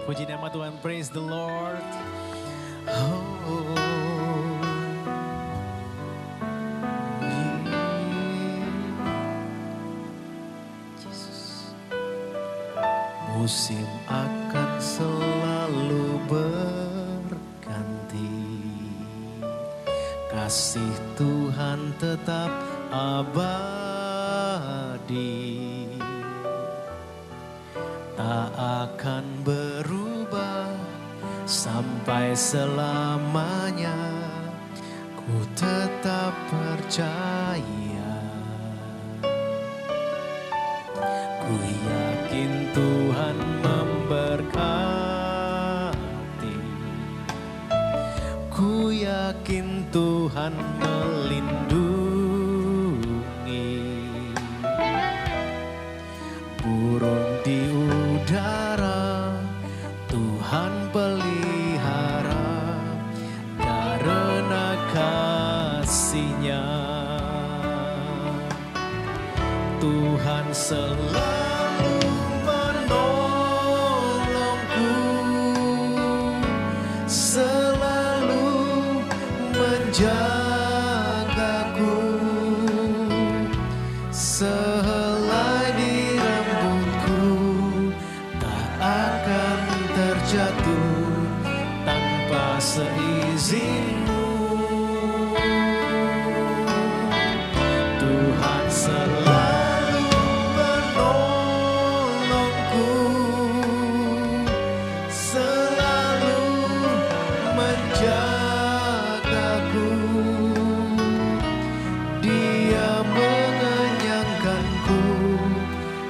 Puji nama Tuhan, praise the Lord. Oh, Jesus. Musim akan selalu berganti, kasih Tuhan tetap abadi. Tak akan berubah sampai selamanya, ku tetap percaya. Ku yakin Tuhan memberkati, ku yakin Tuhan melindungi. Burung di udara Tuhan pelihara karena kasih-Nya. Tuhan selalu menolongku, selalu menjagaku. Sehelai di rambutku tak akan terjatuh tanpa seizin-Mu. Tuhan selalu menolongku, selalu menjagaku. Dia mengenyangkanku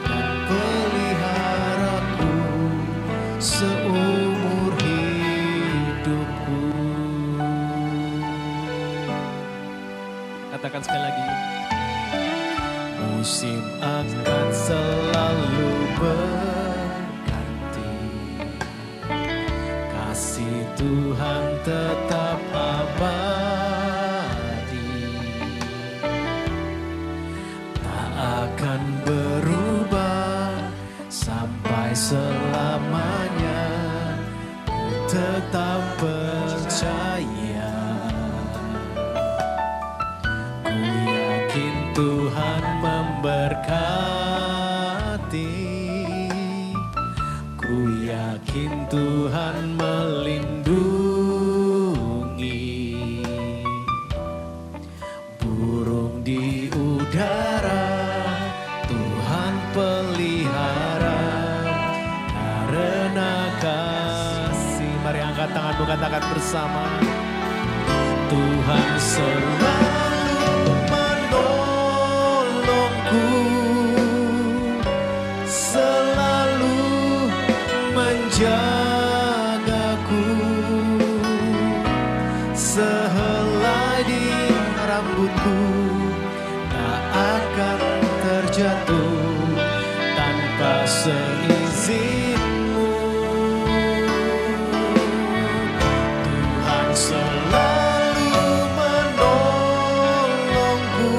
dan peliharaku seumur hidupku. Katakan sekali lagi. Musim akan selalu berganti, kasih Tuhan tetap abadi. Tak akan berubah sampai selamanya, ku tetap percaya. Ku yakin Tuhan memberkati, ku yakin Tuhan melindungi. Burung di udara Tuhan pelihara karena kasih. Mari angkat tanganmu, katakan bersama. Tuhan selalu menolongku, selalu menjagaku. Sehelai di rambutku tak akan terjatuh tanpa seizin-Mu. Tuhan selalu menolongku,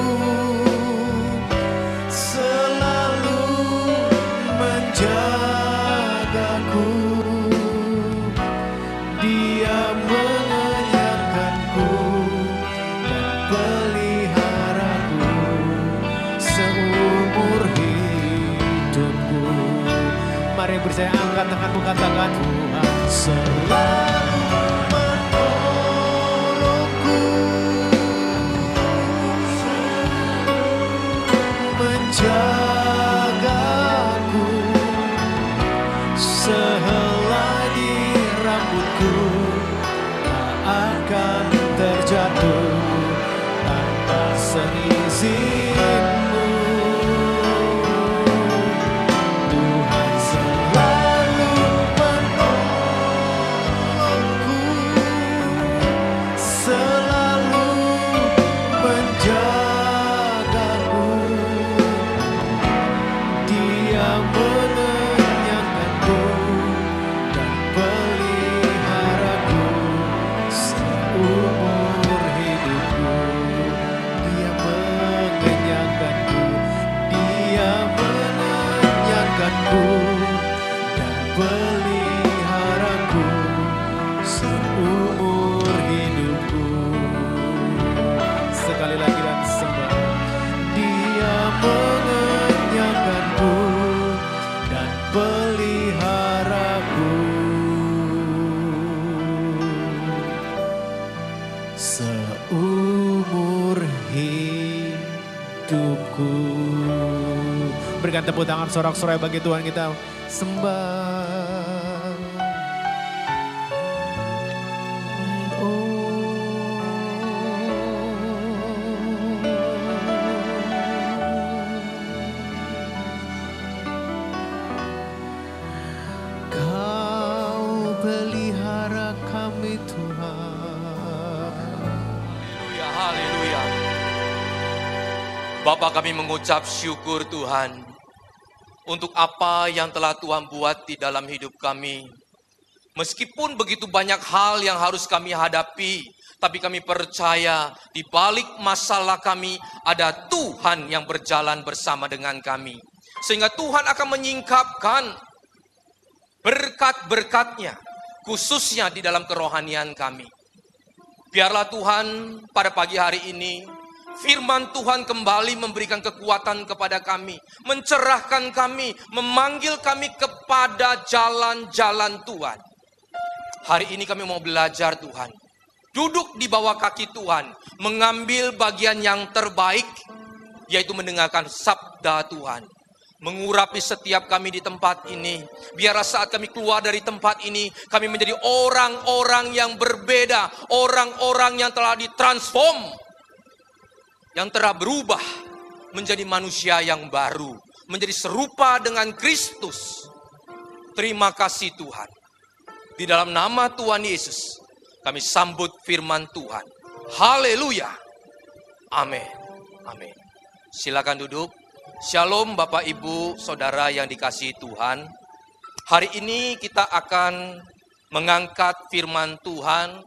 selalu menjagaku. Dia mengenyangkanku dan peliharaku seumur hidupku. Mari bersama angkat tanganmu, katakan Tuhan selalu menolongku, menjagaku. Sehelai di rambutku tak akan terjatuh tanpa seizin-Mu. Tuhan selalu menolongku, selalu menjagaku. Dia mengenyangkanku dan peliharaku seumur hidupku. Dia mengenyangkanku, Dia mengenyangkanku dan peliharaku peliharaku seumur hidupku. Berikan tepuk tangan sorak-sorai bagi Tuhan kita sembah. Kau pelihara kami Tuhan. Haleluya, haleluya. Bapa, kami mengucap syukur Tuhan untuk apa yang telah Tuhan buat di dalam hidup kami. Meskipun begitu banyak hal yang harus kami hadapi, tapi kami percaya di balik masalah kami ada Tuhan yang berjalan bersama dengan kami. Sehingga Tuhan akan menyingkapkan berkat-berkat-Nya, khususnya di dalam kerohanian kami. Biarlah Tuhan pada pagi hari ini, firman Tuhan kembali memberikan kekuatan kepada kami, mencerahkan kami, memanggil kami kepada jalan-jalan Tuhan. Hari ini kami mau belajar Tuhan, duduk di bawah kaki Tuhan, mengambil bagian yang terbaik, yaitu mendengarkan sabda Tuhan. Mengurapi setiap kami di tempat ini. Biarlah saat kami keluar dari tempat ini, kami menjadi orang-orang yang berbeda, orang-orang yang telah ditransform, yang telah berubah menjadi manusia yang baru, menjadi serupa dengan Kristus. Terima kasih Tuhan. Di dalam nama Tuhan Yesus, kami sambut firman Tuhan. Haleluya. Amin. Amin. Silakan duduk. Shalom Bapak Ibu Saudara yang dikasihi Tuhan. Hari ini kita akan mengangkat firman Tuhan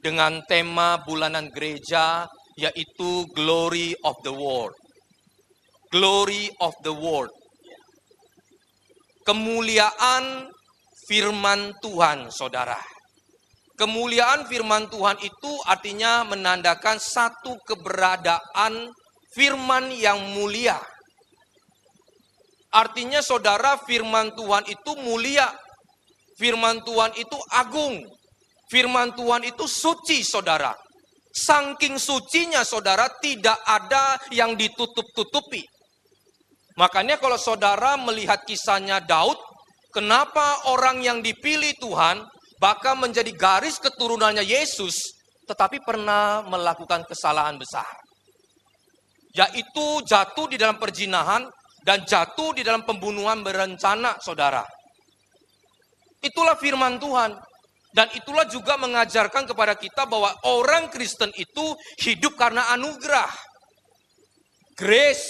dengan tema bulanan gereja, yaitu Glory of the World. Glory of the World. Kemuliaan firman Tuhan, saudara. Kemuliaan firman Tuhan itu artinya menandakan satu keberadaan firman yang mulia. Artinya saudara, firman Tuhan itu mulia. Firman Tuhan itu agung. Firman Tuhan itu suci, saudara. Saking sucinya, saudara, tidak ada yang ditutup-tutupi. Makanya kalau saudara melihat kisahnya Daud, kenapa orang yang dipilih Tuhan, bahkan menjadi garis keturunannya Yesus, tetapi pernah melakukan kesalahan besar. Yaitu jatuh di dalam perzinahan, dan jatuh di dalam pembunuhan berencana, saudara. Itulah firman Tuhan. Dan itulah juga mengajarkan kepada kita bahwa orang Kristen itu hidup karena anugerah. Grace.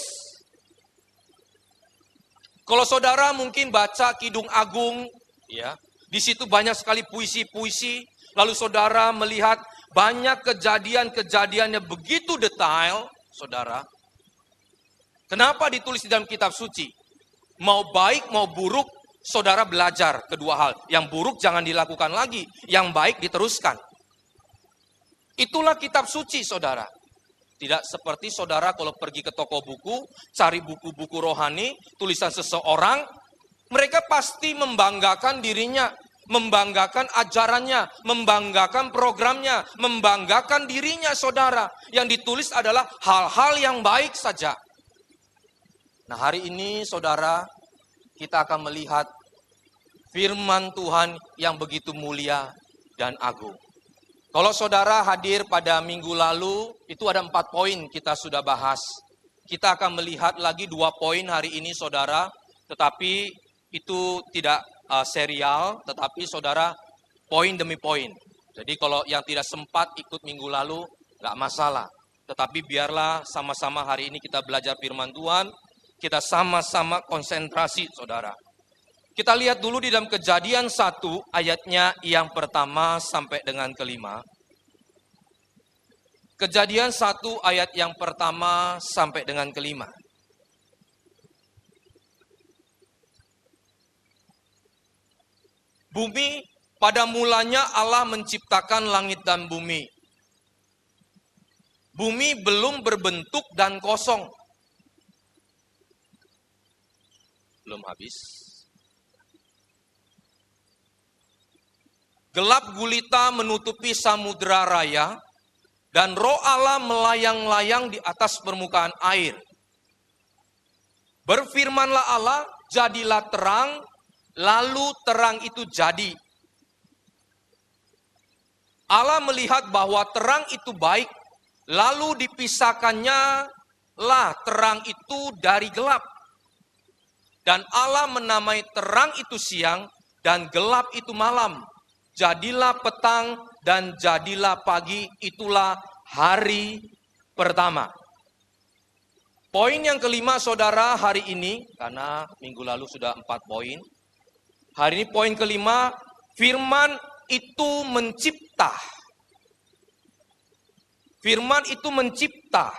Kalau saudara mungkin baca Kidung Agung, ya, di situ banyak sekali puisi-puisi. Lalu saudara melihat banyak kejadian-kejadian yang begitu detail, saudara. Kenapa ditulis di dalam kitab suci? Mau baik, mau buruk, saudara belajar kedua hal. Yang buruk jangan dilakukan lagi, yang baik diteruskan. Itulah kitab suci, saudara. Tidak seperti saudara kalau pergi ke toko buku, cari buku-buku rohani, tulisan seseorang, mereka pasti membanggakan dirinya, membanggakan ajarannya, membanggakan programnya, membanggakan dirinya, saudara. Yang ditulis adalah hal-hal yang baik saja. Nah, hari ini saudara, kita akan melihat firman Tuhan yang begitu mulia dan agung. Kalau saudara hadir pada minggu lalu, itu ada 4 poin kita sudah bahas. Kita akan melihat lagi 2 poin hari ini, saudara. Tetapi itu tidak serial, tetapi saudara poin demi poin. Jadi kalau yang tidak sempat ikut minggu lalu, nggak masalah. Tetapi biarlah sama-sama hari ini kita belajar firman Tuhan. Kita sama-sama konsentrasi, saudara. Kita lihat dulu di dalam Kejadian 1 ayatnya yang pertama sampai dengan kelima. Kejadian 1 ayat yang pertama sampai dengan kelima. Bumi, pada mulanya Allah menciptakan langit dan bumi. Bumi belum berbentuk dan kosong. Belum habis. gelap gulita menutupi samudera raya, dan Roh Allah melayang-layang di atas permukaan air. Berfirmanlah Allah, jadilah terang, lalu terang itu jadi. Allah melihat bahwa terang itu baik, lalu dipisahkannya lah terang itu dari gelap. Dan Allah menamai terang itu siang dan gelap itu malam. Jadilah petang dan jadilah pagi, itulah hari pertama. Poin yang kelima saudara hari ini, karena minggu lalu sudah 4 poin. Hari ini poin kelima, firman itu mencipta. Firman itu mencipta.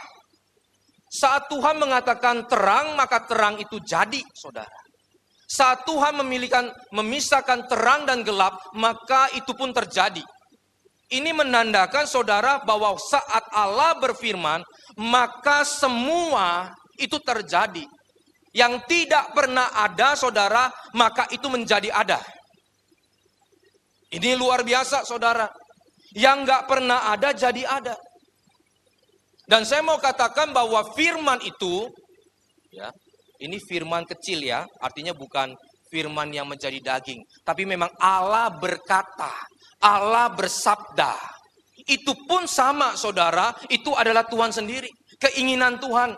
Saat Tuhan mengatakan terang, maka terang itu jadi, saudara. Saat Tuhan memisahkan terang dan gelap, maka itu pun terjadi. Ini menandakan, saudara, bahwa saat Allah berfirman, maka semua itu terjadi. Yang tidak pernah ada, saudara, maka itu menjadi ada. Ini luar biasa, saudara. Yang nggak pernah ada, jadi ada. Dan saya mau katakan bahwa firman itu, ya, ini firman kecil ya, artinya bukan firman yang menjadi daging. Tapi memang Allah berkata, Allah bersabda. Itu pun sama saudara, itu adalah Tuhan sendiri. Keinginan Tuhan.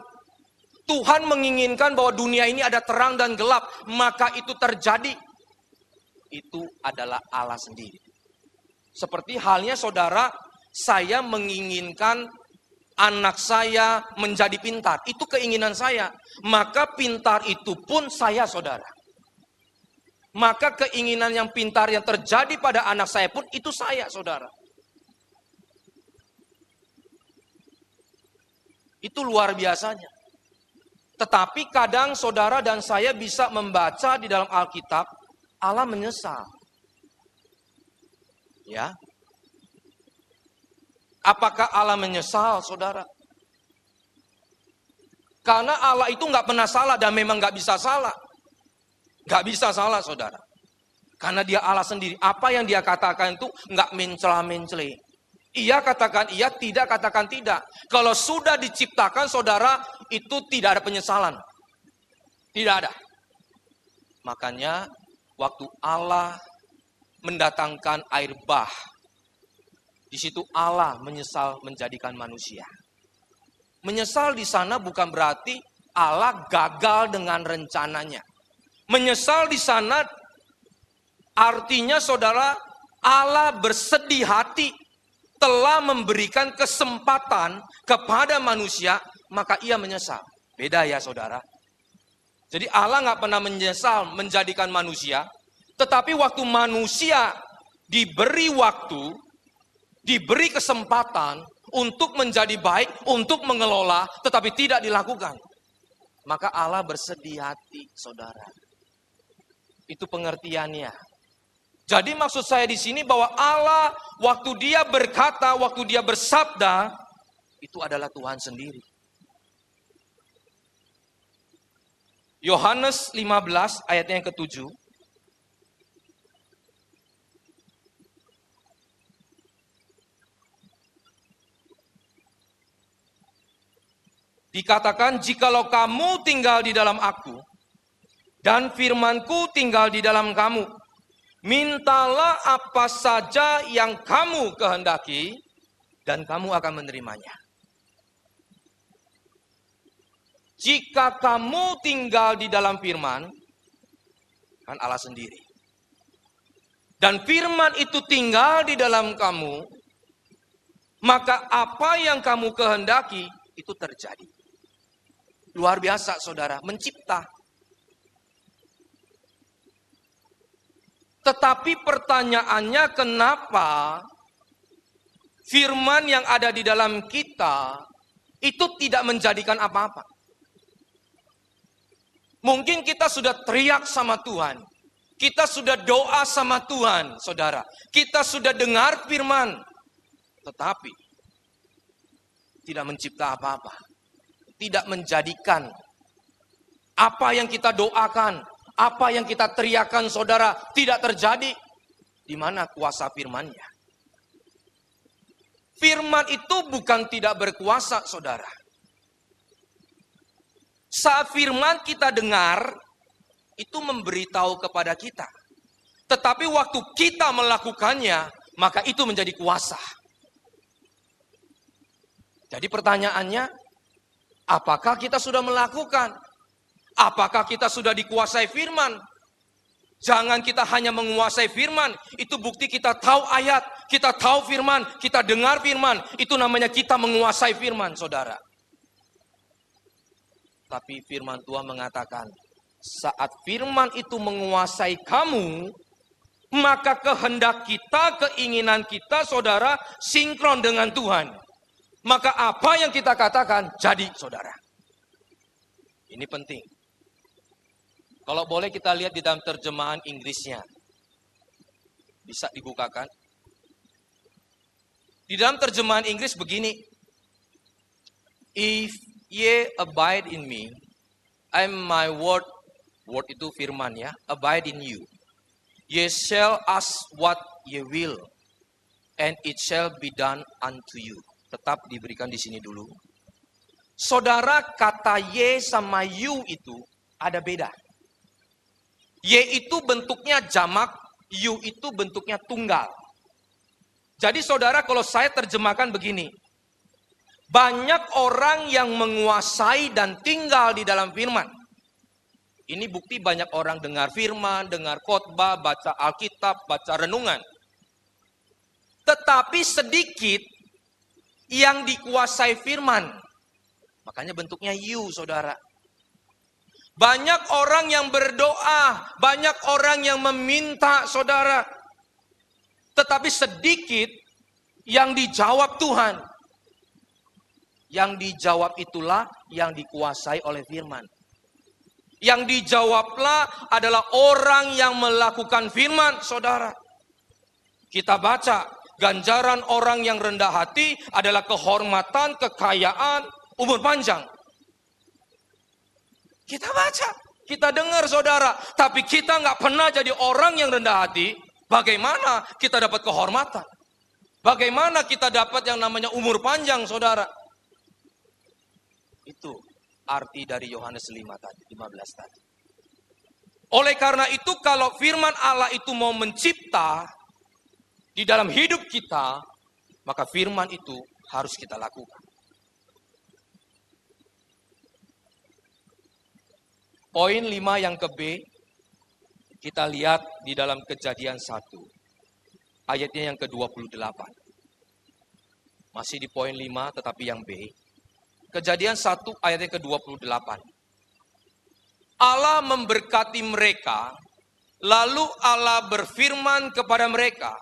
Tuhan menginginkan bahwa dunia ini ada terang dan gelap, maka itu terjadi. Itu adalah Allah sendiri. Seperti halnya saudara, saya menginginkan anak saya menjadi pintar, itu keinginan saya. Maka pintar itu pun saya, saudara. Maka keinginan yang pintar yang terjadi pada anak saya pun itu saya, saudara. Itu luar biasanya. Tetapi kadang saudara dan saya bisa membaca di dalam Alkitab, Allah menyesal. Ya. Apakah Allah menyesal, saudara? Karena Allah itu nggak pernah salah dan memang nggak bisa salah. Nggak bisa salah, saudara. Karena dia Allah sendiri. Apa yang dia katakan itu nggak mencela-mencela. Ia katakan iya, tidak katakan tidak. Kalau sudah diciptakan, saudara, itu tidak ada penyesalan. Tidak ada. Makanya waktu Allah mendatangkan air bah, di situ Allah menyesal menjadikan manusia. Menyesal di sana bukan berarti Allah gagal dengan rencananya. Menyesal di sana artinya saudara, Allah bersedih hati telah memberikan kesempatan kepada manusia, maka ia menyesal. Beda ya saudara. Jadi Allah nggak pernah menyesal menjadikan manusia, tetapi waktu manusia diberi waktu, diberi kesempatan untuk menjadi baik, untuk mengelola, tetapi tidak dilakukan. Maka Allah bersedih hati, saudara. Itu pengertiannya. Jadi maksud saya di sini bahwa Allah waktu dia berkata, waktu dia bersabda, itu adalah Tuhan sendiri. Yohanes 15 ayatnya yang ke-7. Dikatakan, jikalau kamu tinggal di dalam aku, dan firmanku tinggal di dalam kamu, mintalah apa saja yang kamu kehendaki, dan kamu akan menerimanya. Jika kamu tinggal di dalam firman, kan Allah sendiri. Dan firman itu tinggal di dalam kamu, maka apa yang kamu kehendaki, itu terjadi. Luar biasa saudara, mencipta. Tetapi pertanyaannya, kenapa firman yang ada di dalam kita itu tidak menjadikan apa-apa? Mungkin kita sudah teriak sama Tuhan. Kita sudah doa sama Tuhan, saudara. Kita sudah dengar firman. Tetapi tidak mencipta apa-apa. Tidak menjadikan apa yang kita doakan, apa yang kita teriakan, saudara, tidak terjadi. Di mana kuasa firman-Nya? Firman itu bukan tidak berkuasa, saudara. Saat firman kita dengar, itu memberitahu kepada kita. Tetapi waktu kita melakukannya, maka itu menjadi kuasa. Jadi pertanyaannya, apakah kita sudah melakukan? Apakah kita sudah dikuasai firman? Jangan kita hanya menguasai firman, itu bukti kita tahu ayat, kita tahu firman, kita dengar firman, itu namanya kita menguasai firman, saudara. Tapi firman Tuhan mengatakan, saat firman itu menguasai kamu, maka kehendak kita, keinginan kita, saudara, sinkron dengan Tuhan. Maka apa yang kita katakan, jadi, saudara. Ini penting. Kalau boleh kita lihat di dalam terjemahan Inggrisnya. Bisa dibukakan. Di dalam terjemahan Inggris begini. If ye abide in me, and my word itu firman ya, abide in you. Ye shall ask what ye will, and it shall be done unto you. Tetap diberikan di sini dulu. Saudara, kata ye sama you itu ada beda. Ye itu bentuknya jamak, you itu bentuknya tunggal. Jadi saudara, kalau saya terjemahkan begini. Banyak orang yang menguasai dan tinggal di dalam firman. Ini bukti banyak orang dengar firman, dengar khotbah, baca Alkitab, baca renungan. Tetapi sedikit yang dikuasai firman. Makanya bentuknya you, saudara. Banyak orang yang berdoa, banyak orang yang meminta, saudara. Tetapi sedikit yang dijawab Tuhan. Yang dijawab itulah yang dikuasai oleh firman. Yang dijawablah adalah orang yang melakukan firman, saudara. Kita baca, ganjaran orang yang rendah hati adalah kehormatan, kekayaan, umur panjang. Kita baca, kita dengar, saudara. Tapi kita nggak pernah jadi orang yang rendah hati. Bagaimana kita dapat kehormatan? Bagaimana kita dapat yang namanya umur panjang, saudara? Itu arti dari Yohanes 15 tadi. Oleh karena itu, kalau firman Allah itu mau mencipta di dalam hidup kita, maka firman itu harus kita lakukan. Poin 5 yang ke B, kita lihat di dalam Kejadian 1. Ayatnya yang ke-28. Masih di poin 5 tetapi yang B. Kejadian 1 ayatnya ke-28. Allah memberkati mereka, lalu Allah berfirman kepada mereka,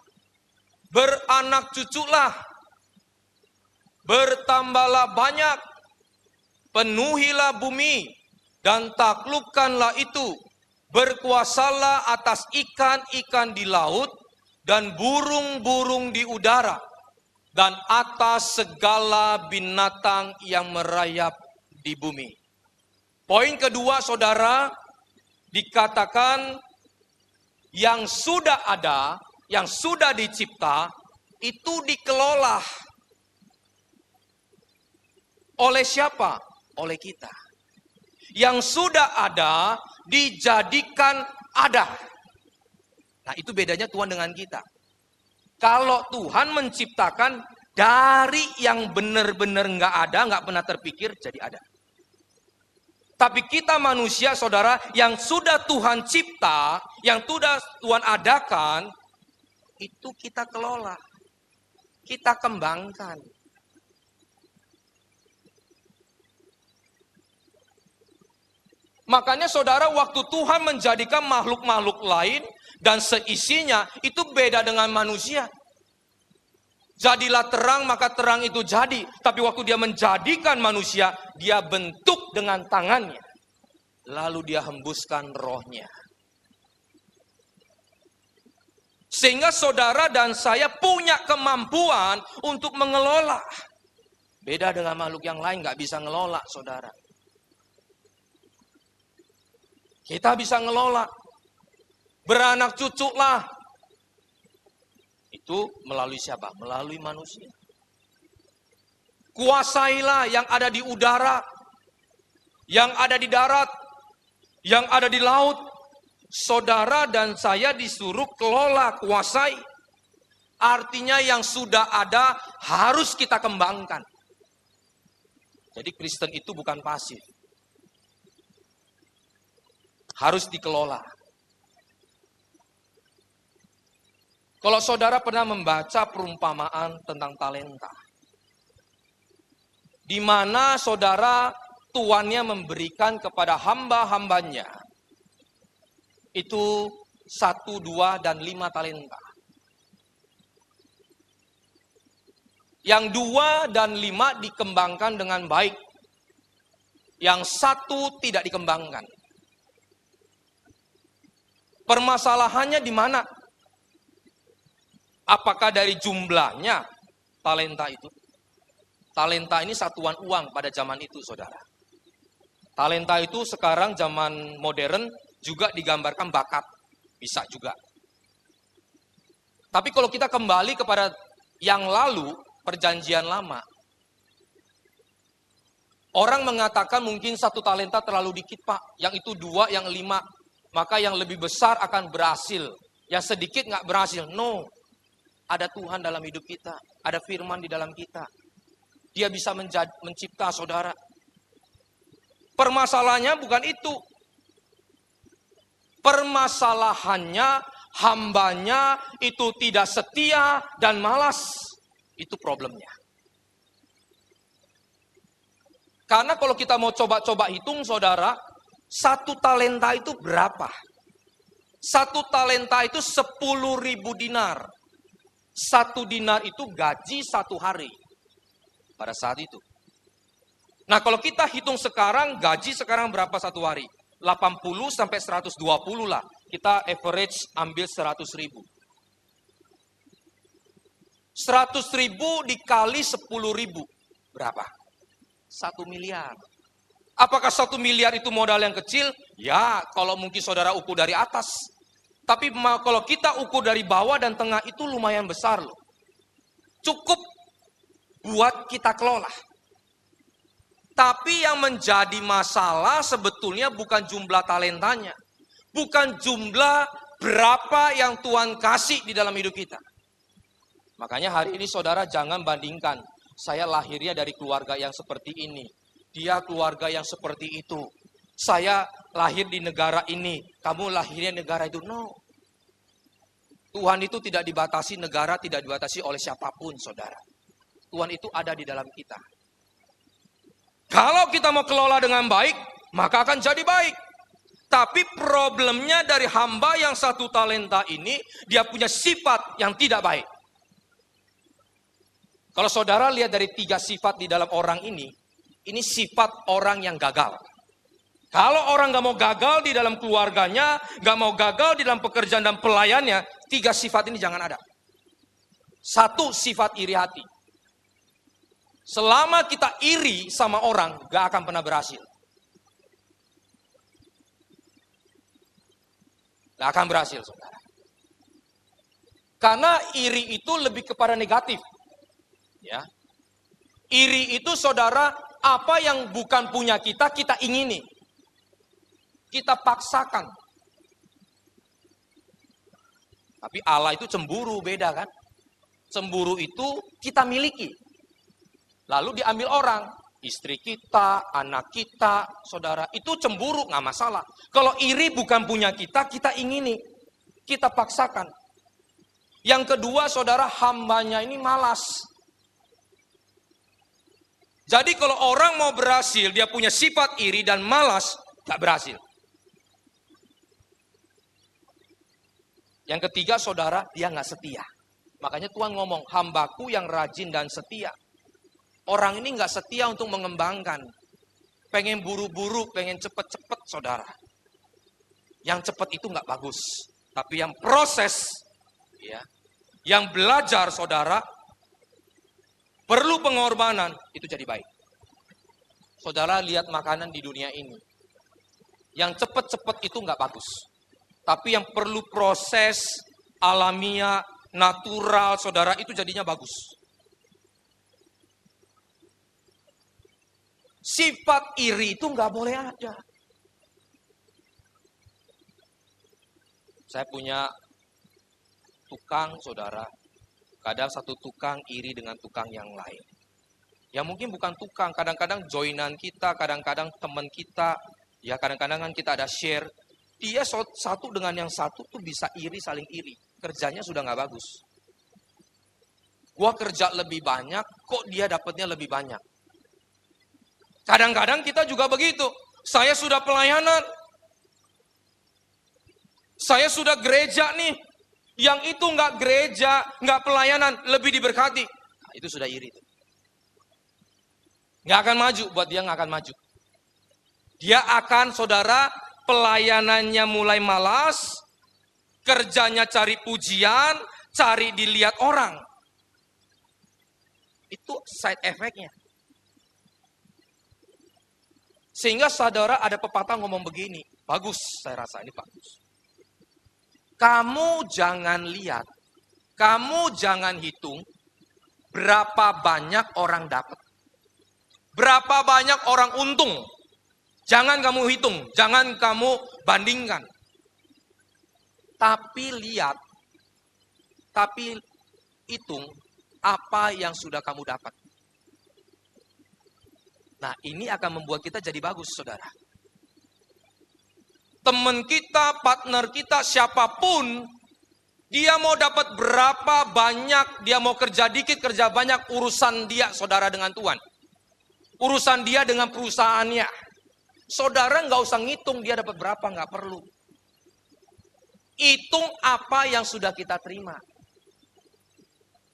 beranak cuculah, bertambahlah banyak, penuhilah bumi, dan taklukkanlah itu, berkuasalah atas ikan-ikan di laut, dan burung-burung di udara, dan atas segala binatang yang merayap di bumi. Poin kedua, saudara, dikatakan yang sudah ada, yang sudah dicipta, itu dikelola. Oleh siapa? Oleh kita. Yang sudah ada, dijadikan ada. Nah, itu bedanya Tuhan dengan kita. Kalau Tuhan menciptakan dari yang benar-benar nggak ada, nggak pernah terpikir, jadi ada. Tapi kita manusia, saudara, yang sudah Tuhan cipta, yang sudah Tuhan adakan, itu kita kelola, kita kembangkan. Makanya saudara, waktu Tuhan menjadikan makhluk-makhluk lain dan seisinya, itu beda dengan manusia. Jadilah terang, maka terang itu jadi. Tapi waktu dia menjadikan manusia, dia bentuk dengan tangannya. Lalu dia hembuskan rohnya. Sehingga saudara dan saya punya kemampuan untuk mengelola. Beda dengan makhluk yang lain, gak bisa ngelola, saudara. Kita bisa ngelola. Beranak cucu lah. Itu melalui siapa? Melalui manusia. Kuasailah yang ada di udara, yang ada di darat, yang ada di laut. Saudara dan saya disuruh kelola, kuasai. Artinya yang sudah ada harus kita kembangkan. Jadi Kristen itu bukan pasif. Harus dikelola. Kalau saudara pernah membaca perumpamaan tentang talenta, di mana saudara tuannya memberikan kepada hamba-hambanya itu 1, 2, dan 5 talenta. Yang 2 dan 5 dikembangkan dengan baik. Yang 1 tidak dikembangkan. Permasalahannya di mana? Apakah dari jumlahnya talenta itu? Talenta ini satuan uang pada zaman itu, saudara. Talenta itu sekarang zaman modern juga digambarkan bakat. Bisa juga. Tapi kalau kita kembali kepada yang lalu, perjanjian lama, orang mengatakan mungkin 1 talenta terlalu dikit, Pak. Yang itu 2, yang 5. Maka yang lebih besar akan berhasil. Yang sedikit nggak berhasil. No. Ada Tuhan dalam hidup kita. Ada firman di dalam kita. Dia bisa mencipta, saudara. Permasalahannya bukan itu. Permasalahannya hambanya itu tidak setia dan malas. Itu problemnya. Karena kalau kita mau coba-coba hitung, saudara, 1 talenta itu berapa? 1 talenta itu 10.000 dinar. 1 dinar itu gaji 1 hari. Pada saat itu. Nah, kalau kita hitung sekarang, gaji sekarang berapa 1 hari? 80 sampai 120 lah. Kita average ambil 100.000. 100.000 dikali 10.000. Berapa? 1 miliar. Apakah 1 miliar itu modal yang kecil? Ya, kalau mungkin saudara ukur dari atas. Tapi kalau kita ukur dari bawah dan tengah itu lumayan besar loh. Cukup buat kita kelola. Tapi yang menjadi masalah sebetulnya bukan jumlah talentanya. Bukan jumlah berapa yang Tuhan kasih di dalam hidup kita. Makanya hari ini saudara jangan bandingkan. Saya lahirnya dari keluarga yang seperti ini. Dia keluarga yang seperti itu. Saya lahir di negara ini. Kamu lahirnya negara itu. No. Tuhan itu tidak dibatasi negara, tidak dibatasi oleh siapapun, saudara. Tuhan itu ada di dalam kita. Kalau kita mau kelola dengan baik, maka akan jadi baik. Tapi problemnya dari hamba yang 1 talenta ini, dia punya sifat yang tidak baik. Kalau saudara lihat dari 3 sifat di dalam orang ini sifat orang yang gagal. Kalau orang gak mau gagal di dalam keluarganya, gak mau gagal di dalam pekerjaan dan pelayannya, 3 sifat ini jangan ada. 1, sifat iri hati. Selama kita iri sama orang, gak akan pernah berhasil. Gak akan berhasil, saudara. Karena iri itu lebih kepada negatif. Ya. Iri itu, saudara, apa yang bukan punya kita, kita ingini. Kita paksakan. Tapi Allah itu cemburu, beda kan? Cemburu itu kita miliki. Lalu diambil orang. Istri kita, anak kita, saudara. Itu cemburu, nggak masalah. Kalau iri bukan punya kita, kita ingini. Kita paksakan. Yang kedua, saudara, hambanya ini malas. Jadi kalau orang mau berhasil, dia punya sifat iri dan malas, gak berhasil. Yang ketiga, saudara, dia gak setia. Makanya Tuhan ngomong, hambaku yang rajin dan setia. Orang ini gak setia untuk mengembangkan. Pengen buru-buru, pengen cepet-cepet, saudara. Yang cepet itu gak bagus. Tapi yang proses, ya, yang belajar, saudara, perlu pengorbanan, itu jadi baik. Saudara lihat makanan di dunia ini. Yang cepet-cepet itu nggak bagus. Tapi yang perlu proses alamiah, natural, saudara, itu jadinya bagus. Sifat iri itu nggak boleh ada. Saya punya tukang, saudara. Kadang satu tukang iri dengan tukang yang lain. Ya mungkin bukan tukang, kadang-kadang joinan kita, kadang-kadang teman kita, ya kadang-kadang kan kita ada share. Dia satu dengan yang satu tuh bisa iri, saling iri. Kerjanya sudah nggak bagus. Gua kerja lebih banyak, kok dia dapatnya lebih banyak. Kadang-kadang kita juga begitu. Saya sudah pelayanan. Saya sudah gereja nih. Yang itu nggak gereja, nggak pelayanan, lebih diberkati. Nah, itu sudah iri. Nggak akan maju, buat dia nggak akan maju. Dia akan, saudara, pelayanannya mulai malas, kerjanya cari pujian, cari dilihat orang. Itu side effect-nya. Sehingga saudara ada pepatah ngomong begini, bagus, saya rasa ini bagus. Kamu jangan lihat, kamu jangan hitung berapa banyak orang dapat. Berapa banyak orang untung. Jangan kamu hitung, jangan kamu bandingkan. Tapi lihat, tapi hitung apa yang sudah kamu dapat. Nah, ini akan membuat kita jadi bagus, saudara. Teman kita, partner kita, siapapun, dia mau dapat berapa banyak, dia mau kerja dikit, kerja banyak, urusan dia, saudara, dengan Tuhan. Urusan dia dengan perusahaannya. Saudara nggak usah ngitung dia dapat berapa, nggak perlu. Hitung apa yang sudah kita terima.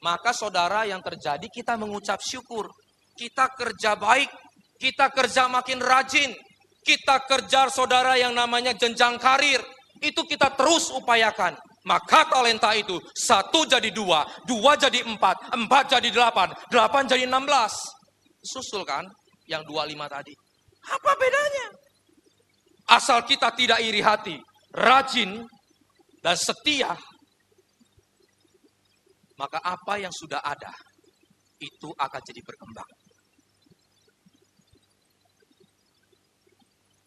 Maka saudara, yang terjadi kita mengucap syukur. Kita kerja baik, kita kerja makin rajin. Kita kejar, saudara, yang namanya jenjang karir. Itu kita terus upayakan. Maka talenta itu 1 jadi 2, 2 jadi 4, 4 jadi 8, 8 jadi 16. Susul kan yang 25 tadi. Apa bedanya? Asal kita tidak iri hati, rajin, dan setia. Maka apa yang sudah ada, itu akan jadi berkembang.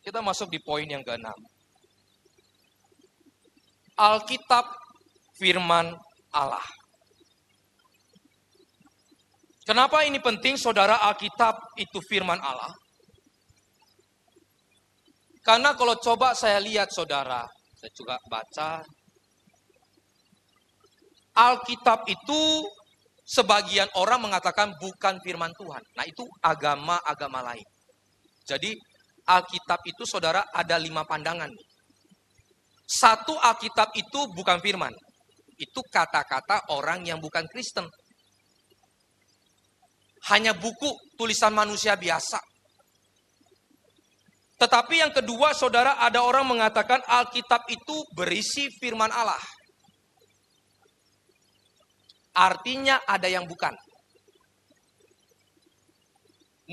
Kita masuk di poin yang ke-6. Alkitab firman Allah. Kenapa ini penting, saudara? Alkitab itu firman Allah. Karena kalau coba saya lihat, saudara, saya juga baca. Alkitab itu sebagian orang mengatakan bukan firman Tuhan. Nah, itu agama-agama lain. Jadi Alkitab itu, saudara, ada 5 pandangan. Satu, Alkitab itu bukan firman. Itu kata-kata orang yang bukan Kristen. Hanya buku tulisan manusia biasa. Tetapi yang kedua, saudara, ada orang mengatakan Alkitab itu berisi firman Allah. Artinya ada yang bukan.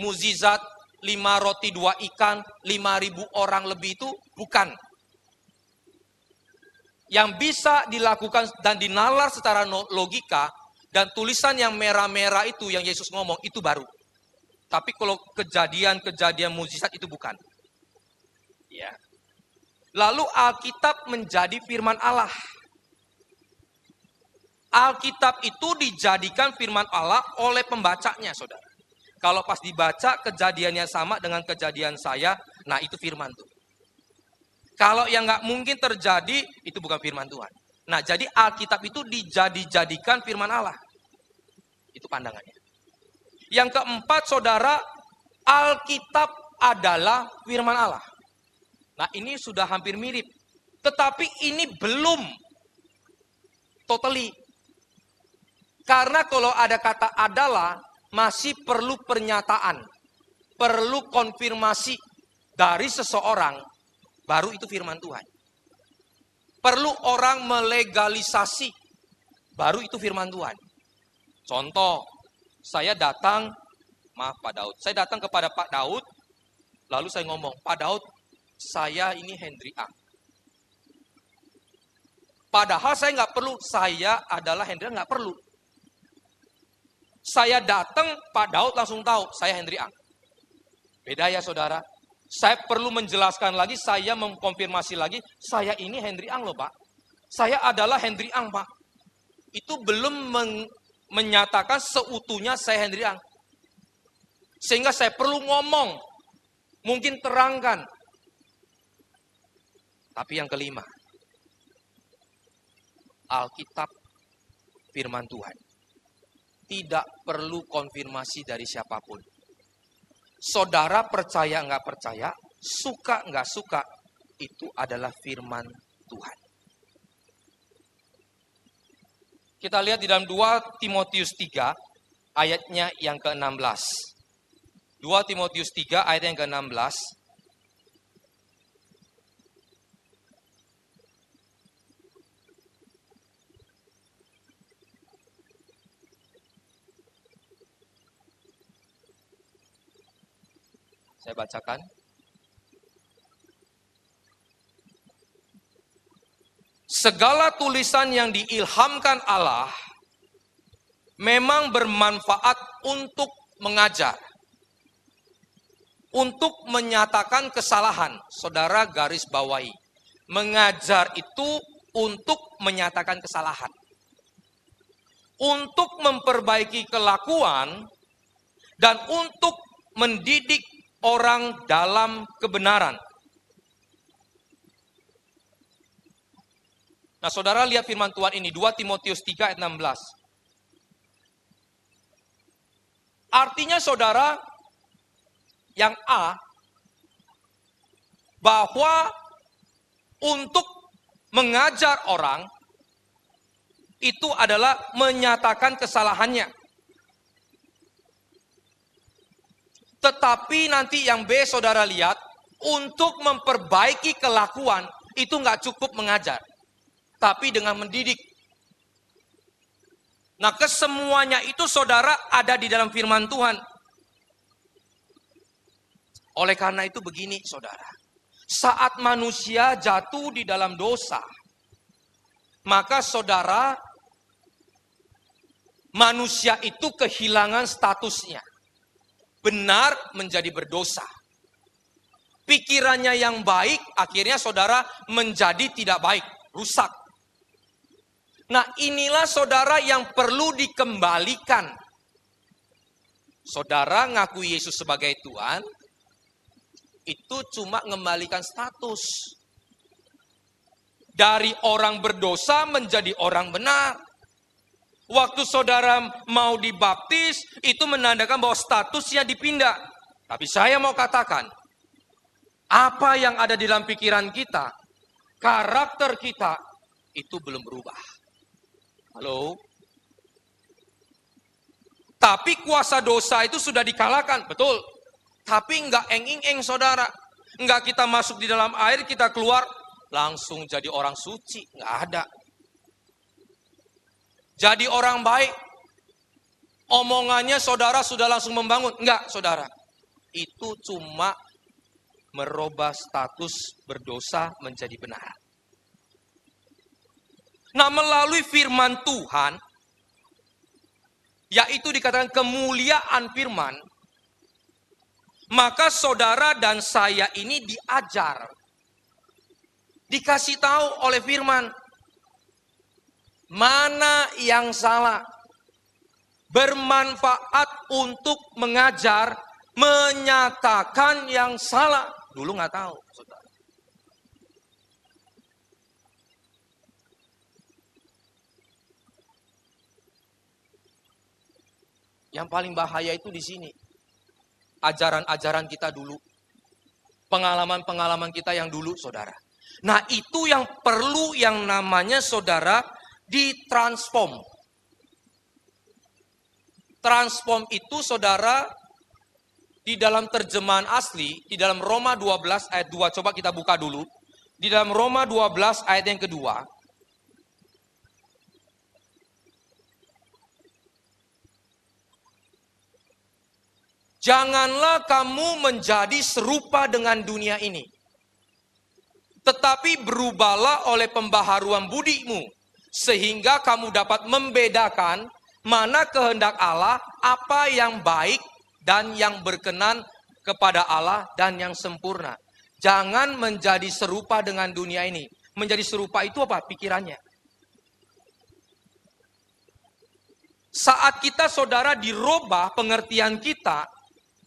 Mukjizat 5 roti 2 ikan, 5.000 orang lebih itu bukan. Yang bisa dilakukan dan dinalar secara logika, dan tulisan yang merah-merah itu yang Yesus ngomong, itu baru. Tapi kalau kejadian-kejadian mukjizat itu bukan. Ya. Lalu Alkitab menjadi firman Allah. Alkitab itu dijadikan firman Allah oleh pembacanya, saudara. Kalau pas dibaca kejadiannya sama dengan kejadian saya, nah itu firman tuh. Kalau yang nggak mungkin terjadi, itu bukan firman Tuhan. Nah, jadi Alkitab itu dijadikan firman Allah. Itu pandangannya. Yang keempat, saudara, Alkitab adalah firman Allah. Nah, ini sudah hampir mirip. Tetapi ini belum totally. Karena kalau ada kata adalah, masih perlu pernyataan, perlu konfirmasi dari seseorang, baru itu firman Tuhan. Perlu orang melegalisasi, baru itu firman Tuhan. Contoh, saya datang kepada Pak Daud, lalu saya ngomong, Pak Daud, saya ini Hendri A. Padahal saya nggak perlu, saya adalah Hendri Ang, nggak perlu. Saya datang, Pak Daud langsung tahu, saya Hendri Ang. Beda ya saudara. Saya perlu menjelaskan lagi, saya mengkonfirmasi lagi, saya ini Hendri Ang loh Pak. Saya adalah Hendri Ang Pak. Itu belum menyatakan seutuhnya saya Hendri Ang. Sehingga saya perlu ngomong, mungkin terangkan. Tapi yang kelima, Alkitab firman Tuhan. Tidak perlu konfirmasi dari siapapun. Saudara percaya nggak percaya, suka nggak suka, itu adalah firman Tuhan. Kita lihat di dalam 2 Timotius 3, ayatnya yang ke-16. 2 Timotius 3, ayat yang ke-16. Saya bacakan. Segala tulisan yang diilhamkan Allah memang bermanfaat untuk mengajar, untuk menyatakan kesalahan. Saudara garis bawahi. Mengajar itu untuk menyatakan kesalahan. Untuk memperbaiki kelakuan dan untuk mendidik orang dalam kebenaran. Nah saudara lihat firman Tuhan ini, 2 Timotius 3 ayat 16. Artinya saudara, yang A, bahwa untuk mengajar orang, itu adalah menyatakan kesalahannya. Tetapi nanti yang B saudara lihat, untuk memperbaiki kelakuan, itu nggak cukup mengajar. Tapi dengan mendidik. Nah kesemuanya itu saudara ada di dalam firman Tuhan. Oleh karena itu begini saudara. Saat manusia jatuh di dalam dosa, maka saudara, manusia itu kehilangan statusnya. Benar menjadi berdosa. Pikirannya yang baik, akhirnya saudara menjadi tidak baik, rusak. Nah inilah saudara yang perlu dikembalikan. Saudara ngakui Yesus sebagai Tuhan, itu cuma mengembalikan status. Dari orang berdosa menjadi orang benar. Waktu saudara mau dibaptis, itu menandakan bahwa statusnya dipindah. Tapi saya mau katakan, apa yang ada di dalam pikiran kita, karakter kita, itu belum berubah. Halo? Tapi kuasa dosa itu sudah dikalahkan, betul. Tapi enggak eng-eng saudara. Enggak kita masuk di dalam air, kita keluar, langsung jadi orang suci. Enggak ada. Jadi orang baik, omongannya saudara sudah langsung membangun. Enggak saudara, itu cuma merubah status berdosa menjadi benar. Nah melalui firman Tuhan, yaitu dikatakan kemuliaan firman, maka saudara dan saya ini diajar, dikasih tahu oleh firman, mana yang salah, bermanfaat untuk mengajar, menyatakan yang salah. Dulu nggak tahu, saudara. Yang paling bahaya itu di sini. Ajaran-ajaran kita dulu. Pengalaman-pengalaman kita yang dulu, saudara. Nah itu yang perlu yang namanya saudara ditransform. Transform itu saudara di dalam terjemahan asli, di dalam Roma 12 ayat 2, coba kita buka dulu. Di dalam Roma 12 ayat yang kedua. Janganlah kamu menjadi serupa dengan dunia ini. Tetapi berubahlah oleh pembaharuan budimu, sehingga kamu dapat membedakan mana kehendak Allah, apa yang baik dan yang berkenan kepada Allah dan yang sempurna. Jangan menjadi serupa dengan dunia ini. Menjadi serupa itu apa? Pikirannya. Saat kita saudara dirubah pengertian kita,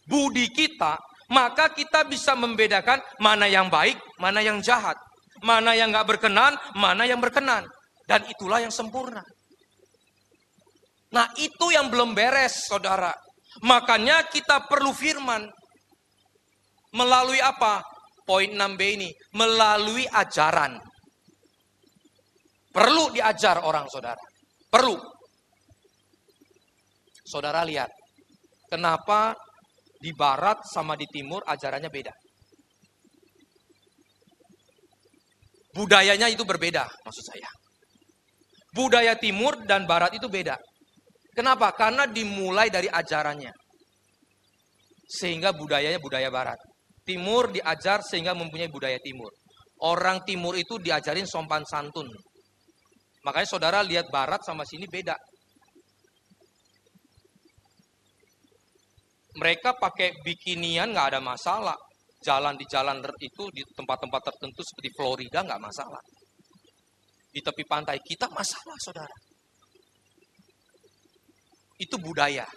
budi kita, maka kita bisa membedakan mana yang baik, mana yang jahat. Mana yang gak berkenan, mana yang berkenan. Dan itulah yang sempurna. Nah itu yang belum beres saudara. Makanya kita perlu firman. Melalui apa? Poin 6b ini. Melalui ajaran. Perlu diajar orang saudara. Perlu. Saudara lihat. Kenapa di barat sama di timur ajarannya beda. Budayanya itu berbeda maksud saya. Budaya timur dan barat itu beda. Kenapa? Karena dimulai dari ajarannya. Sehingga budayanya budaya barat. Timur diajar sehingga mempunyai budaya timur. Orang timur itu diajarin sopan santun. Makanya saudara lihat barat sama sini beda. Mereka pakai bikinian nggak ada masalah. Jalan di jalan itu di tempat-tempat tertentu seperti Florida nggak masalah. Di tepi pantai kita masalah saudara. Itu budaya.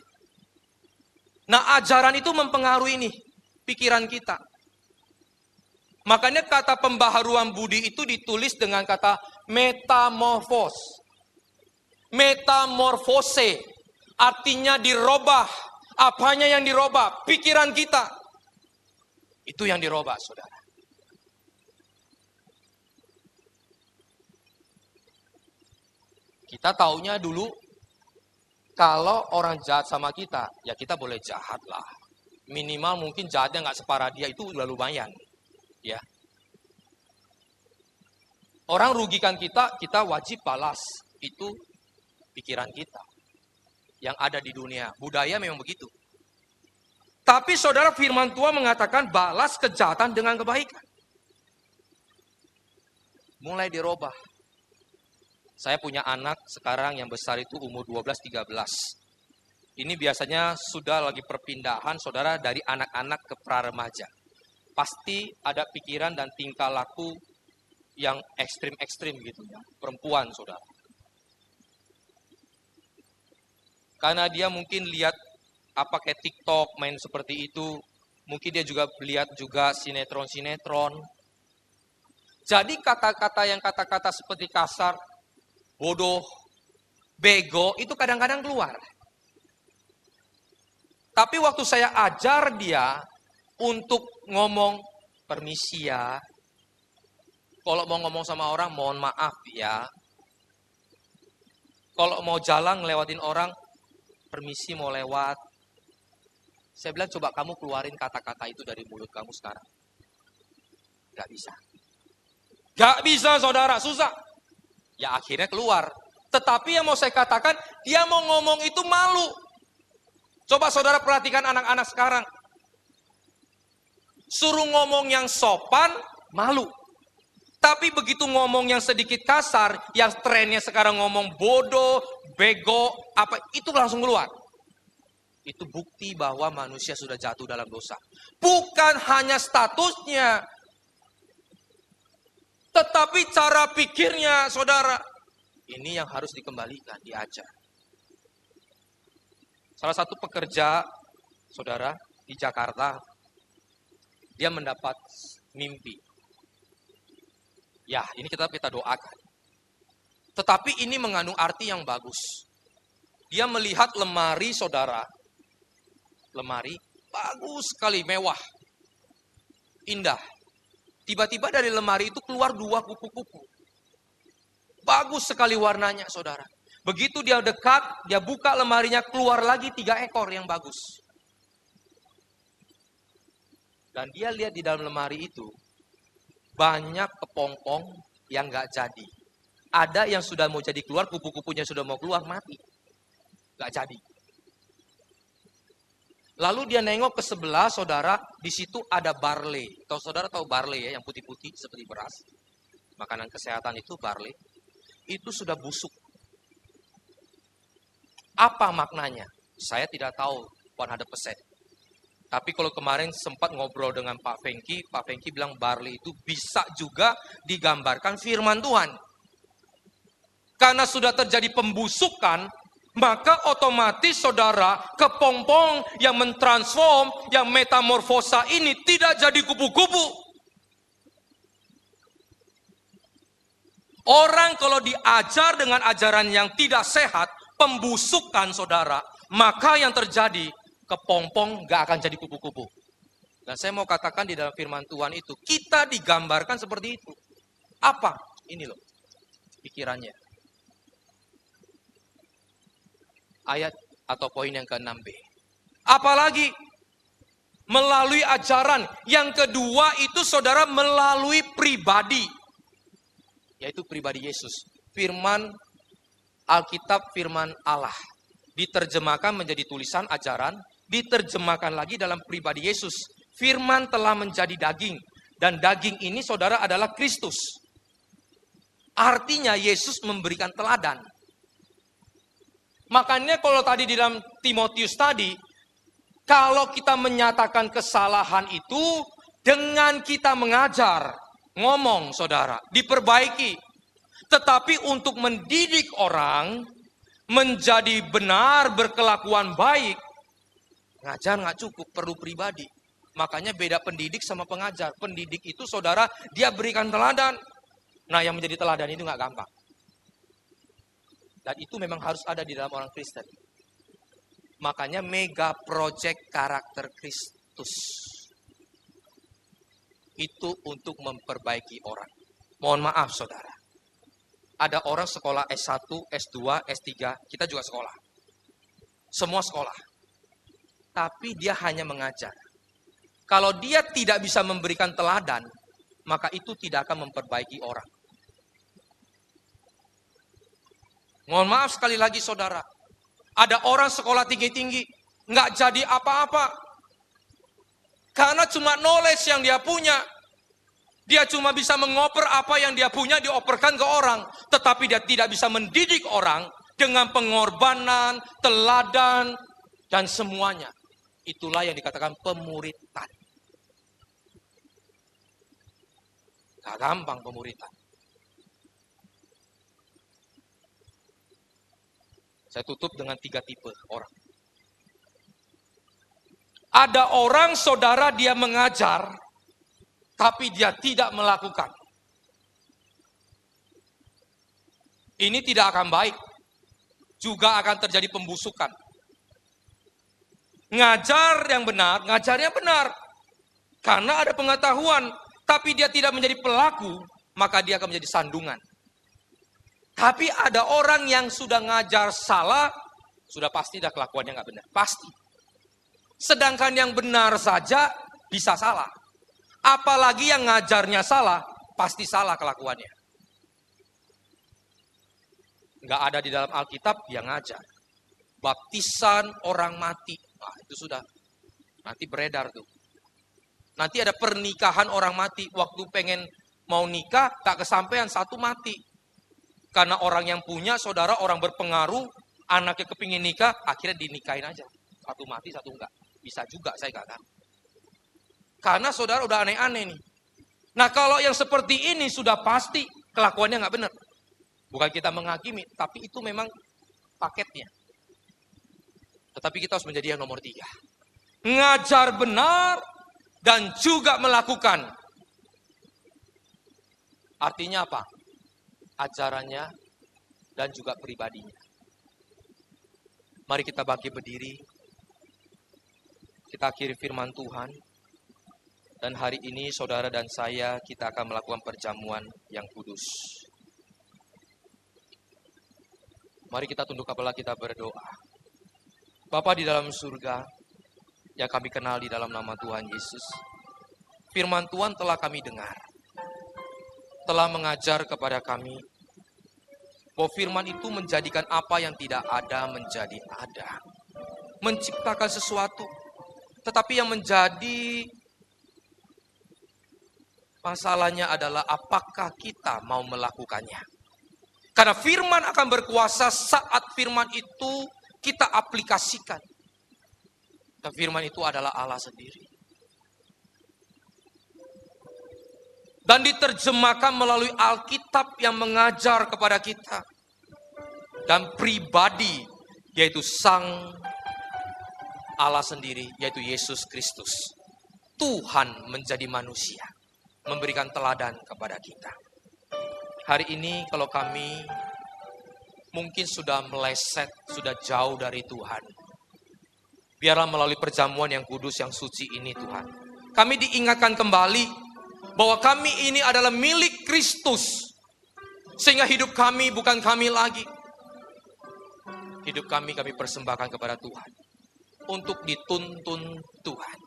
Nah ajaran itu mempengaruhi nih pikiran kita. Makanya kata pembaharuan budi itu ditulis dengan kata metamorfos. Metamorfose. Artinya dirubah. Apanya yang dirubah? Pikiran kita. Itu yang dirubah, saudara. Kita taunya dulu, kalau orang jahat sama kita, ya kita boleh jahat lah. Minimal mungkin jahatnya nggak separah dia, itu udah lumayan. Ya. Orang rugikan kita, kita wajib balas. Itu pikiran kita. Yang ada di dunia. Budaya memang begitu. Tapi saudara firman Tuhan mengatakan balas kejahatan dengan kebaikan. Mulai dirubah. Saya punya anak sekarang yang besar itu umur 12-13. Ini biasanya sudah lagi perpindahan saudara dari anak-anak ke pra-remaja. Pasti ada pikiran dan tingkah laku yang ekstrim-ekstrim gitu ya. Perempuan saudara. Karena dia mungkin lihat apa kayak TikTok main seperti itu. Mungkin dia juga lihat juga sinetron-sinetron. Jadi kata-kata seperti kasar, bodoh, bego itu kadang-kadang keluar. Tapi waktu saya ajar dia untuk ngomong permisi ya. Kalau mau ngomong sama orang mohon maaf ya. Kalau mau jalan ngelewatin orang permisi mau lewat. Saya bilang coba kamu keluarin kata-kata itu dari mulut kamu sekarang. Gak bisa. Gak bisa saudara, susah. Ya akhirnya keluar. Tetapi yang mau saya katakan, dia mau ngomong itu malu. Coba saudara perhatikan anak-anak sekarang. Suruh ngomong yang sopan, malu. Tapi begitu ngomong yang sedikit kasar, yang trennya sekarang ngomong bodoh, bego, apa itu langsung keluar. Itu bukti bahwa manusia sudah jatuh dalam dosa. Bukan hanya statusnya, tetapi cara pikirnya, saudara. Ini yang harus dikembalikan, diajar. Salah satu pekerja, saudara, di Jakarta, dia mendapat mimpi. Ya, ini kita doakan. Tetapi ini mengandung arti yang bagus. Dia melihat lemari, saudara. Lemari, bagus sekali, mewah. Indah. Tiba-tiba dari lemari itu keluar 2 kupu-kupu. Bagus sekali warnanya, saudara. Begitu dia dekat, dia buka lemarinya, keluar lagi 3 ekor yang bagus. Dan dia lihat di dalam lemari itu, banyak kepompong yang gak jadi. Ada yang sudah mau jadi keluar, kupu-kupunya sudah mau keluar, mati. Gak jadi. Lalu dia nengok ke sebelah, saudara, di situ ada barley. Kalau saudara tahu barley ya, yang putih-putih seperti beras. Makanan kesehatan itu barley. Itu sudah busuk. Apa maknanya? Saya tidak tahu 100%. Tapi kalau kemarin sempat ngobrol dengan Pak Fengki bilang barley itu bisa juga digambarkan firman Tuhan. Karena sudah terjadi pembusukan, maka otomatis saudara, kepompong yang mentransform, yang metamorfosa ini tidak jadi kupu-kupu. Orang kalau diajar dengan ajaran yang tidak sehat, pembusukan saudara, maka yang terjadi, kepompong gak akan jadi kupu-kupu. Dan saya mau katakan di dalam firman Tuhan itu, kita digambarkan seperti itu. Apa? Ini loh, pikirannya. Ayat atau poin yang ke-6b. Apalagi melalui ajaran. Yang kedua itu saudara melalui pribadi. Yaitu pribadi Yesus. Firman Alkitab, firman Allah. Diterjemahkan menjadi tulisan ajaran. Diterjemahkan lagi dalam pribadi Yesus. Firman telah menjadi daging. Dan daging ini saudara adalah Kristus. Artinya Yesus memberikan teladan. Makanya kalau tadi di dalam Timotius tadi, kalau kita menyatakan kesalahan itu dengan kita mengajar, ngomong saudara, diperbaiki. Tetapi untuk mendidik orang menjadi benar, berkelakuan baik, ngajar nggak cukup, perlu pribadi. Makanya beda pendidik sama pengajar. Pendidik itu saudara, dia berikan teladan. Nah yang menjadi teladan itu nggak gampang. Dan itu memang harus ada di dalam orang Kristen. Makanya mega project karakter Kristus. Itu untuk memperbaiki orang. Mohon maaf saudara. Ada orang sekolah S1, S2, S3. Kita juga sekolah. Semua sekolah. Tapi dia hanya mengajar. Kalau dia tidak bisa memberikan teladan, maka itu tidak akan memperbaiki orang. Mohon maaf sekali lagi saudara. Ada orang sekolah tinggi-tinggi. Nggak jadi apa-apa. Karena cuma knowledge yang dia punya. Dia cuma bisa mengoper apa yang dia punya dioperkan ke orang. Tetapi dia tidak bisa mendidik orang dengan pengorbanan, teladan, dan semuanya. Itulah yang dikatakan pemuritan. Gak gampang pemuritan. Saya tutup dengan 3 tipe orang. Ada orang saudara dia mengajar, tapi dia tidak melakukan. Ini tidak akan baik. Juga akan terjadi pembusukan. Ngajar yang benar, ngajarnya benar. Karena ada pengetahuan, tapi dia tidak menjadi pelaku, maka dia akan menjadi sandungan. Tapi ada orang yang sudah ngajar salah, sudah pasti dah kelakuannya nggak benar. Pasti. Sedangkan yang benar saja bisa salah. Apalagi yang ngajarnya salah, pasti salah kelakuannya. Nggak ada di dalam Alkitab yang ngajar. Baptisan orang mati. Nah, itu sudah. Nanti beredar tuh. Nanti ada pernikahan orang mati. Waktu pengen mau nikah, tak kesampaian, satu mati. Karena orang yang punya, saudara, orang berpengaruh, anaknya kepingin nikah, akhirnya dinikahin aja. Satu mati, satu enggak. Bisa juga, saya katakan. Karena saudara udah aneh-aneh nih. Nah kalau yang seperti ini sudah pasti kelakuannya nggak benar. Bukan kita menghakimi, tapi itu memang paketnya. Tetapi kita harus menjadi yang nomor 3. Ngajar benar dan juga melakukan. Artinya apa? Ajarannya dan juga pribadinya. Mari kita bangkit berdiri. Kita akhiri firman Tuhan. Dan hari ini saudara dan saya kita akan melakukan perjamuan yang kudus. Mari kita tunduk kepala, kita berdoa. Bapa di dalam surga, yang kami kenal di dalam nama Tuhan Yesus. Firman Tuhan telah kami dengar. Telah mengajar kepada kami bahwa firman itu menjadikan apa yang tidak ada menjadi ada. Menciptakan sesuatu. Tetapi yang menjadi masalahnya adalah apakah kita mau melakukannya. Karena firman akan berkuasa saat firman itu kita aplikasikan. Dan firman itu adalah Allah sendiri. Dan diterjemahkan melalui Alkitab yang mengajar kepada kita. Dan pribadi, yaitu Sang Allah sendiri, yaitu Yesus Kristus. Tuhan menjadi manusia, memberikan teladan kepada kita. Hari ini kalau kami mungkin sudah meleset, sudah jauh dari Tuhan. Biarlah melalui perjamuan yang kudus, yang suci ini Tuhan. Kami diingatkan kembali bahwa kami ini adalah milik Kristus. Sehingga hidup kami bukan kami lagi. Hidup kami persembahkan kepada Tuhan. Untuk dituntun Tuhan.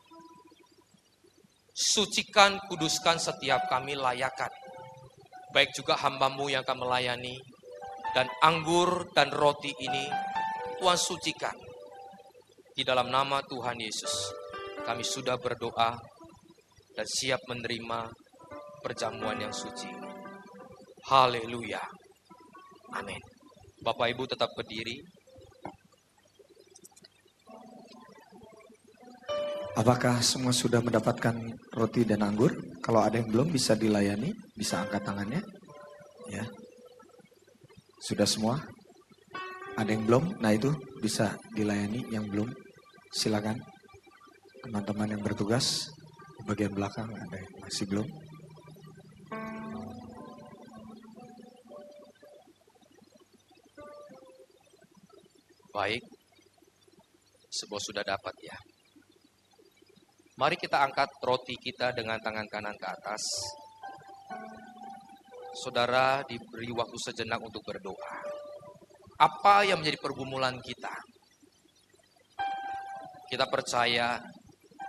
Sucikan, kuduskan setiap kami layakan. Baik juga hamba-Mu yang akan melayani. Dan anggur dan roti ini Tuhan sucikan. Di dalam nama Tuhan Yesus, kami sudah berdoa dan siap menerima perjamuan yang suci ini. Haleluya. Amin. Bapak Ibu tetap berdiri. Apakah semua sudah mendapatkan roti dan anggur? Kalau ada yang belum bisa dilayani, bisa angkat tangannya. Ya. Sudah semua? Ada yang belum? Nah itu bisa dilayani. Yang belum, silakan. Teman-teman yang bertugas di bagian belakang ada yang masih belum. Baik. Semua sudah dapat ya. Mari kita angkat roti kita dengan tangan kanan ke atas. Saudara diberi waktu sejenak untuk berdoa. Apa yang menjadi pergumulan kita? Kita percaya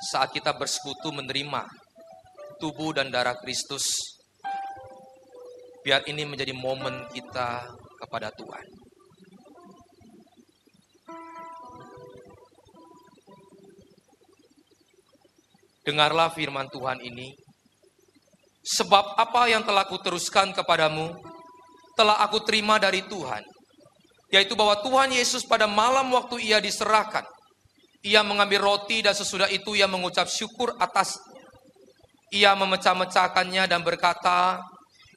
saat kita bersekutu menerima tubuh dan darah Kristus, biar ini menjadi momen kita kepada Tuhan. Dengarlah firman Tuhan ini. Sebab apa yang telah kuteruskan kepadamu, telah aku terima dari Tuhan. Yaitu bahwa Tuhan Yesus pada malam waktu ia diserahkan, ia mengambil roti dan sesudah itu ia mengucap syukur atasnya. Ia memecah-mecahkannya dan berkata,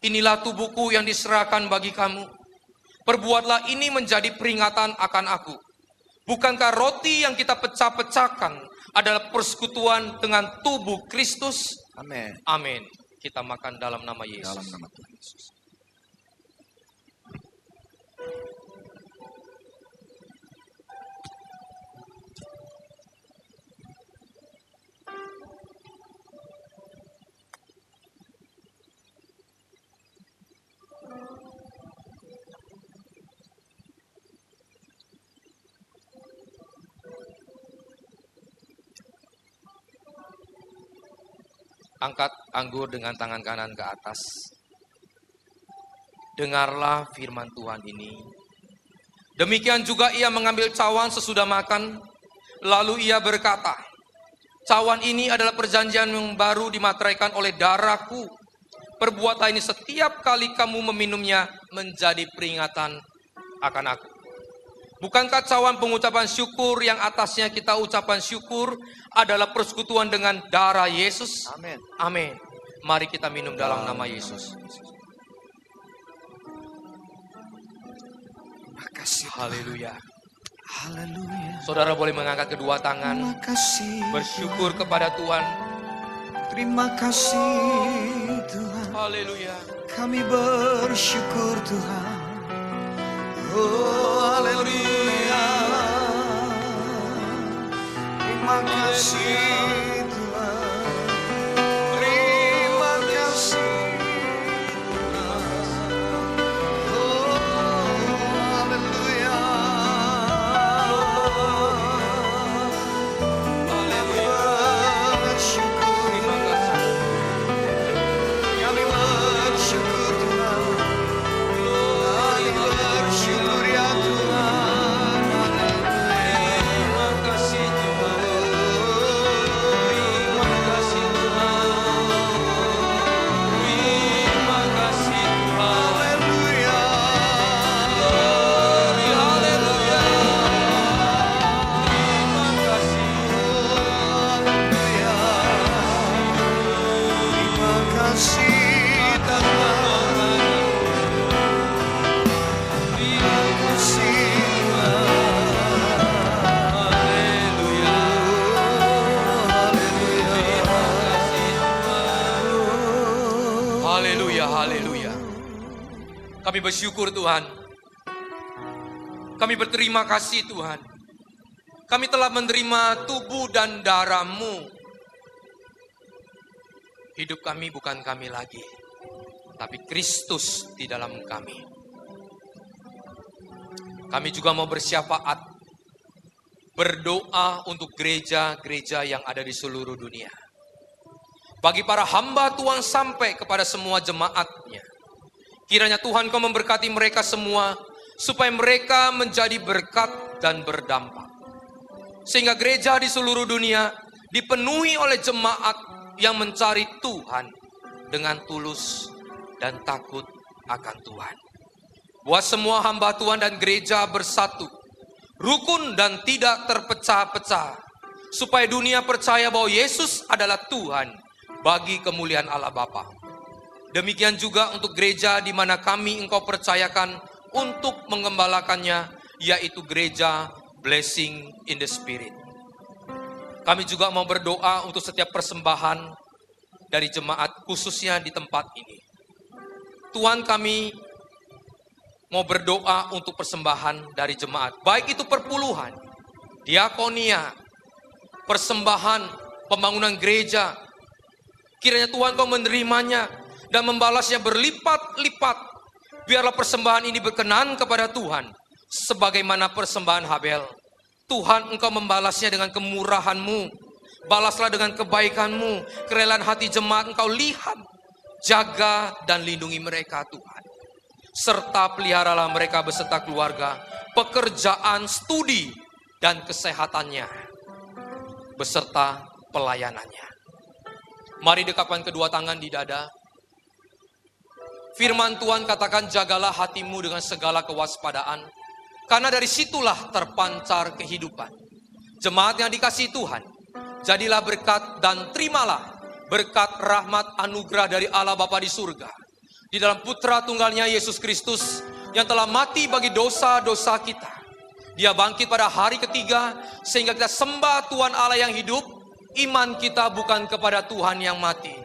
inilah tubuhku yang diserahkan bagi kamu. Perbuatlah ini menjadi peringatan akan aku. Bukankah roti yang kita pecah-pecahkan adalah persekutuan dengan tubuh Kristus? Amin. Amin. Kita makan dalam nama Yesus. Dalam nama Tuhan Yesus. Angkat anggur dengan tangan kanan ke atas. Dengarlah firman Tuhan ini. Demikian juga ia mengambil cawan sesudah makan. Lalu ia berkata, cawan ini adalah perjanjian yang baru dimateraikan oleh darahku. Perbuatlah ini setiap kali kamu meminumnya menjadi peringatan akan aku. Bukankah cawan pengucapan syukur yang atasnya kita ucapan syukur adalah persekutuan dengan darah Yesus? Amin. Amin. Mari kita minum dalam nama Yesus. Makasih. Haleluya. Haleluya. Saudara boleh mengangkat kedua tangan, Makasih. bersyukur kepada Tuhan. Terima kasih Tuhan. Haleluya. Kami bersyukur Tuhan. Oh, haleluya. Terima kasih Tuhan. Terima kasih Tuhan. Oh, haleluya. Bersyukur. Terima kasih. Kami bersyukur Tuhan. Kami bersyukur ya Tuhan. Terima kasih Tuhan. Kami bersyukur Tuhan. Kami berterima kasih Tuhan. Kami telah menerima tubuh dan darah-Mu. Hidup kami bukan kami lagi, tapi Kristus di dalam kami. Kami juga mau bersyafaat, berdoa untuk gereja-gereja yang ada di seluruh dunia. Bagi para hamba Tuhan sampai kepada semua jemaatnya. Kiranya Tuhan Kau memberkati mereka semua, supaya mereka menjadi berkat dan berdampak. Sehingga gereja di seluruh dunia dipenuhi oleh jemaat yang mencari Tuhan dengan tulus dan takut akan Tuhan. Buat semua hamba Tuhan dan gereja bersatu, rukun dan tidak terpecah-pecah, supaya dunia percaya bahwa Yesus adalah Tuhan bagi kemuliaan Allah Bapa. Demikian juga untuk gereja di mana kami Engkau percayakan untuk mengembalakannya, yaitu gereja Blessing in the Spirit. Kami juga mau berdoa untuk setiap persembahan dari jemaat, khususnya di tempat ini. Tuhan, kami mau berdoa untuk persembahan dari jemaat, baik itu perpuluhan, diakonia, persembahan, pembangunan gereja. Kiranya Tuhan Kau menerimanya dan membalasnya berlipat-lipat. Biarlah persembahan ini berkenan kepada Tuhan, sebagaimana persembahan Habel. Tuhan, Engkau membalasnya dengan kemurahan-Mu. Balaslah dengan kebaikan-Mu. Kerelaan hati jemaat Engkau lihat, jaga dan lindungi mereka Tuhan. Serta peliharalah mereka beserta keluarga, pekerjaan, studi, dan kesehatannya, beserta pelayanannya. Mari dekapkan kedua tangan di dada. Firman Tuhan katakan, jagalah hatimu dengan segala kewaspadaan, karena dari situlah terpancar kehidupan. Jemaat yang dikasihi Tuhan, jadilah berkat dan terimalah berkat rahmat anugerah dari Allah Bapa di surga, di dalam Putra Tunggalnya Yesus Kristus, yang telah mati bagi dosa-dosa kita. Dia bangkit pada hari ketiga, sehingga kita sembah Tuhan Allah yang hidup. Iman kita bukan kepada Tuhan yang mati.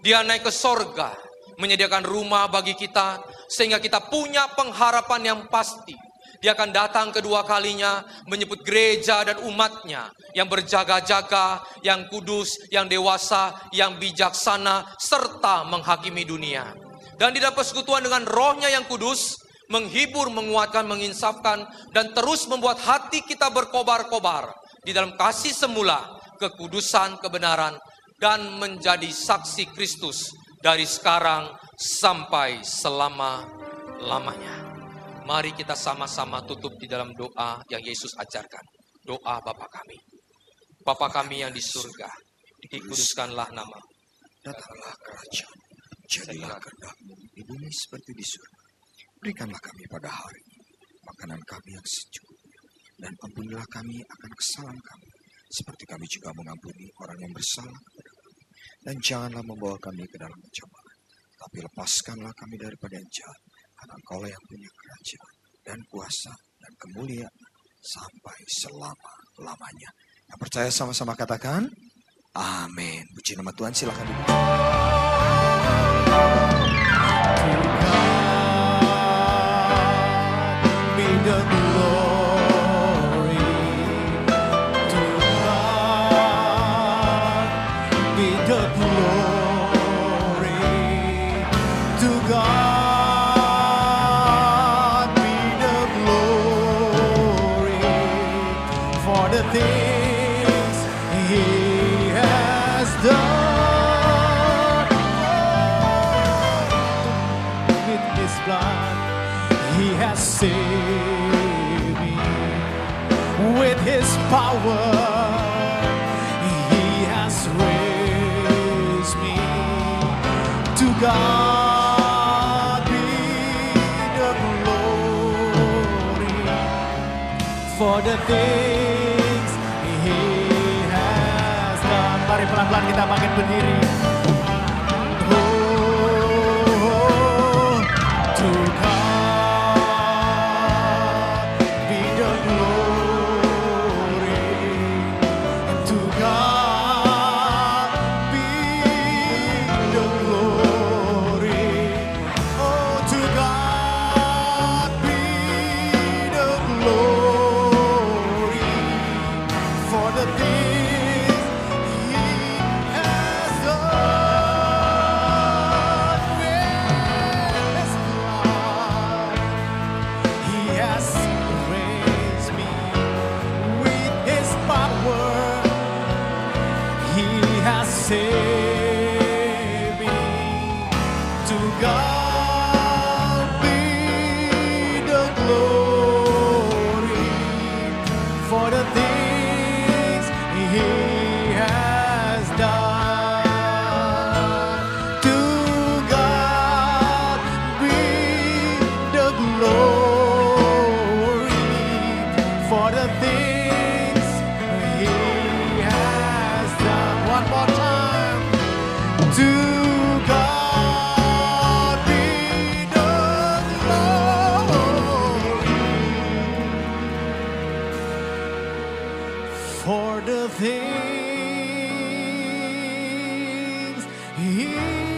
Dia naik ke sorga, menyediakan rumah bagi kita, sehingga kita punya pengharapan yang pasti. Dia akan datang kedua kalinya, menyebut gereja dan umatnya yang berjaga-jaga, yang kudus, yang dewasa, yang bijaksana, serta menghakimi dunia. Dan di dalam persekutuan dengan Roh-Nya yang kudus, menghibur, menguatkan, menginsafkan, dan terus membuat hati kita berkobar-kobar di dalam kasih semula, kekudusan, kebenaran, dan menjadi saksi Kristus dari sekarang sampai selama-lamanya. Mari kita sama-sama tutup di dalam doa yang Yesus ajarkan. Doa Bapa kami. Bapa kami yang di surga, dikuduskanlah nama. Datanglah kerajaan, jadilah kehendak-Mu di bumi seperti di surga. Berikanlah kami pada hari ini makanan kami yang secukupnya, dan ampunilah kami akan kesalahan kami, seperti kami juga mengampuni orang yang bersalah kepada kami. Dan janganlah membawa kami ke dalam pencobaan, tapi lepaskanlah kami daripada yang jahat, karena Engkau yang punya kerajaan dan kuasa dan kemuliaan sampai selama-lamanya. Yang percaya sama-sama katakan, amin. Puji nama Tuhan, silakan duduk. Be the glory to God. Be the glory to God. Be the glory for the things He has done. With His blood, He has saved me. With His power, He has raised me. To God be the glory for the things He has done. Mari pelan-pelan kita bangkit berdiri. To God be the glory. To God be the glory. Oh, to God for the things He has done. To God be the glory for the things He has done. One more time. To God be the glory for the things He